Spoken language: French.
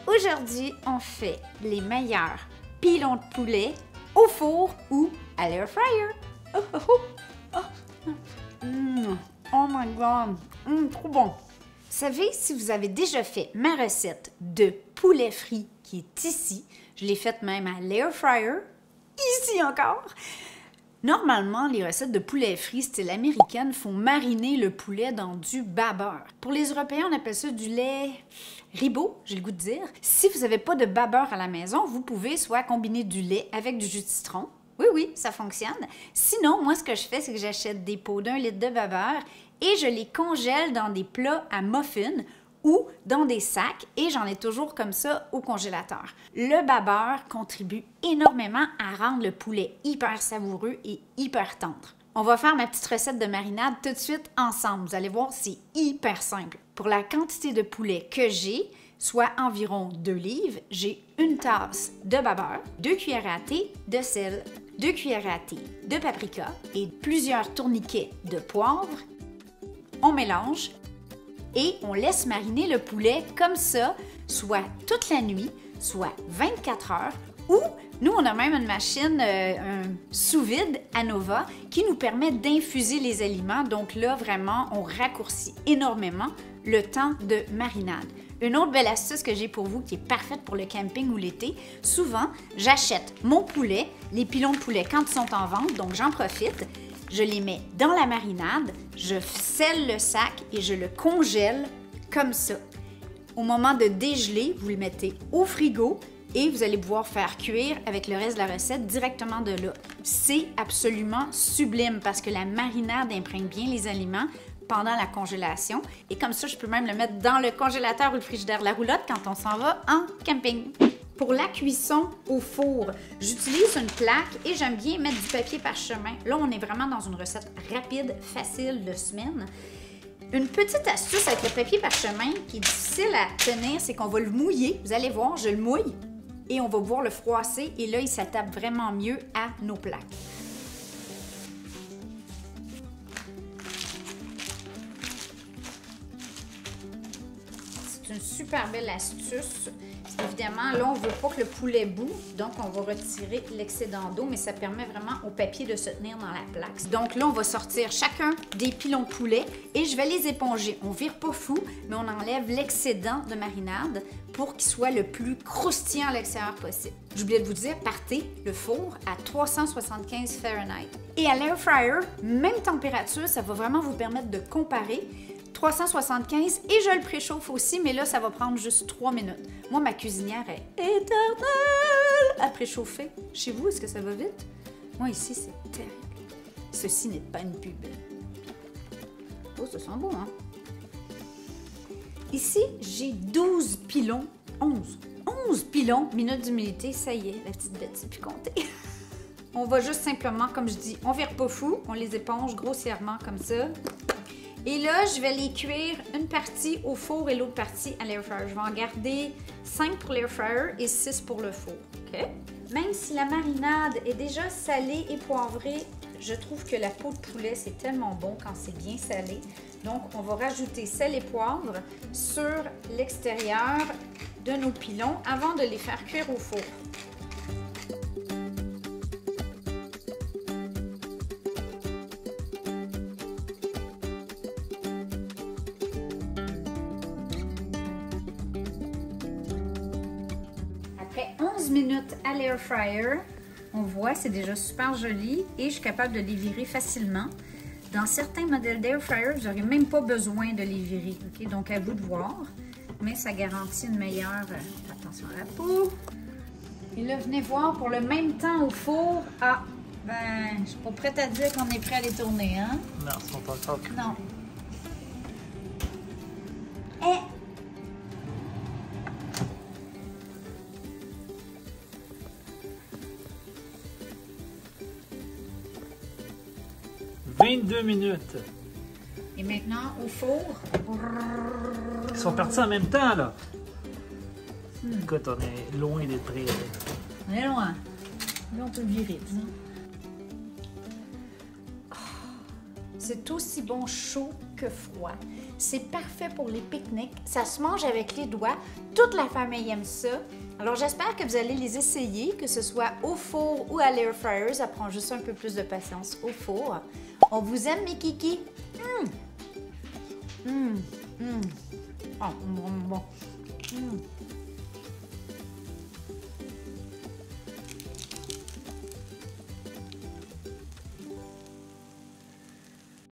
Aujourd'hui, on fait les meilleurs pilons de poulet au four ou à l'air fryer. Oh, oh, oh. Oh. Oh my god, trop bon. Vous savez, si vous avez déjà fait ma recette de poulet frit qui est ici, je l'ai faite même à l'air fryer, ici encore. Normalement, les recettes de poulet frit style américaine font mariner le poulet dans du babeur. Pour les Européens, on appelle ça du lait ribot, j'ai le goût de dire. Si vous n'avez pas de babeur à la maison, vous pouvez soit combiner du lait avec du jus de citron. Oui, ça fonctionne. Sinon, moi, ce que je fais, c'est que j'achète des pots d'1 litre de babeur et je les congèle dans des plats à muffins ou dans des sacs et j'en ai toujours comme ça au congélateur. Le babeur contribue énormément à rendre le poulet hyper savoureux et hyper tendre. On va faire ma petite recette de marinade tout de suite ensemble. Vous allez voir, c'est hyper simple. Pour la quantité de poulet que j'ai, soit environ 2 livres, j'ai une tasse de babeur, 2 cuillères à thé de sel, 2 cuillères à thé de paprika et plusieurs tourniquets de poivre. On mélange et on laisse mariner le poulet comme ça, soit toute la nuit, soit 24 heures, ou nous, on a même une machine, un sous-vide Anova, qui nous permet d'infuser les aliments. Donc là, vraiment, on raccourcit énormément le temps de marinade. Une autre belle astuce que j'ai pour vous, qui est parfaite pour le camping ou l'été, souvent, j'achète mon poulet, les pilons de poulet quand ils sont en vente, donc j'en profite. Je les mets dans la marinade, je scelle le sac et je le congèle comme ça. Au moment de dégeler, vous le mettez au frigo et vous allez pouvoir faire cuire avec le reste de la recette directement de là. C'est absolument sublime parce que la marinade imprègne bien les aliments pendant la congélation. Et comme ça, je peux même le mettre dans le congélateur ou le frigidaire de la roulotte quand on s'en va en camping. Pour la cuisson au four, j'utilise une plaque et j'aime bien mettre du papier parchemin. Là, on est vraiment dans une recette rapide, facile de semaine. Une petite astuce avec le papier parchemin qui est difficile à tenir, c'est qu'on va le mouiller. Vous allez voir, je le mouille et on va pouvoir le froisser et là, il s'attape vraiment mieux à nos plaques. C'est une super belle astuce. Évidemment, là, on ne veut pas que le poulet boue, donc on va retirer l'excédent d'eau, mais ça permet vraiment au papier de se tenir dans la plaque. Donc là, on va sortir chacun des pilons de poulet et je vais les éponger. On ne vire pas fou, mais on enlève l'excédent de marinade pour qu'il soit le plus croustillant à l'extérieur possible. J'oubliais de vous dire, partez le four à 375 Fahrenheit. Et à l'air fryer, même température, ça va vraiment vous permettre de comparer. 375 et je le préchauffe aussi, mais là, ça va prendre juste 3 minutes. Moi, ma cuisinière est éternelle à préchauffer. Chez vous, est-ce que ça va vite? Moi, ici, c'est terrible. Ceci n'est pas une pub. Oh, ça sent bon, hein? Ici, j'ai 12 pilons. 11 pilons, minutes d'humidité. Ça y est, la petite bête, c'est plus compté. On va juste simplement, comme je dis, on vire pas fou. On les éponge grossièrement comme ça. Et là, je vais les cuire une partie au four et l'autre partie à l'air fryer. Je vais en garder 5 pour l'air fryer et 6 pour le four. Okay? Même si la marinade est déjà salée et poivrée, je trouve que la peau de poulet, c'est tellement bon quand c'est bien salé. Donc, on va rajouter sel et poivre sur l'extérieur de nos pilons avant de les faire cuire au four. Après 11 minutes à l'air fryer, on voit c'est déjà super joli et je suis capable de les virer facilement. Dans certains modèles d'air fryer, vous n'aurez même pas besoin de les virer. Okay? Donc à vous de voir, mais ça garantit une meilleure attention à la peau. Et là, venez voir pour le même temps au four. Ah, ben, je suis pas prête à dire qu'on est prêt à les tourner, hein? Non, ils sont pas encore cuits. Non. Et 22 minutes. Et maintenant, au four. Ils sont partis en même temps, là. Écoute, on est loin d'être prêts. On est loin. Là, on peut le virer, disons. C'est aussi bon chaud que que froid. C'est parfait pour les pique-niques. Ça se mange avec les doigts. Toute la famille aime ça. Alors, j'espère que vous allez les essayer, que ce soit au four ou à l'air fryer. Ça prend juste un peu plus de patience au four. On vous aime, mes kikis. Oh, bon.